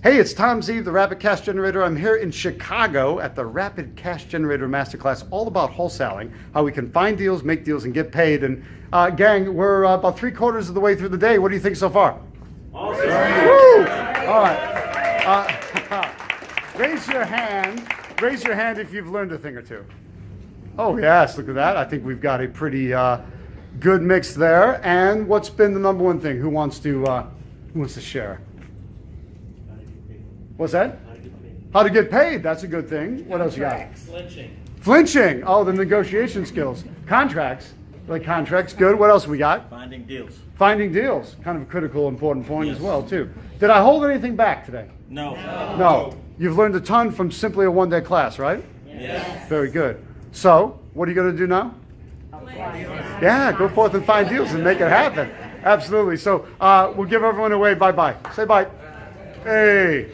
Hey, it's Tom Zeeb, the Rapid Cash Generator. I'm here in Chicago at the Rapid Cash Generator Masterclass, all about wholesaling, how we can find deals, make deals, and get paid. And gang, we're about 3/4 of the way through the day. What do you think so far? Awesome. Woo! All right. Raise your hand. Raise your hand if you've learned a thing or two. Oh, yes, look at that. I think we've got a pretty good mix there. And what's been the number one thing? Who wants to share? What's that? How to get paid. That's a good thing. What else you got? Flinching. Flinching. Oh, the negotiation skills. Contracts. Like contracts. Good. What else we got? Finding deals. Finding deals. Kind of a critical, important point as well, too. Did I hold anything back today? No. No. You've learned a ton from simply a one-day class, right? Yes. Very good. So, what are you going to do now? Yeah, go forth and find deals and make it happen. Absolutely. So, we'll give everyone away. Bye-bye. Say bye. Hey.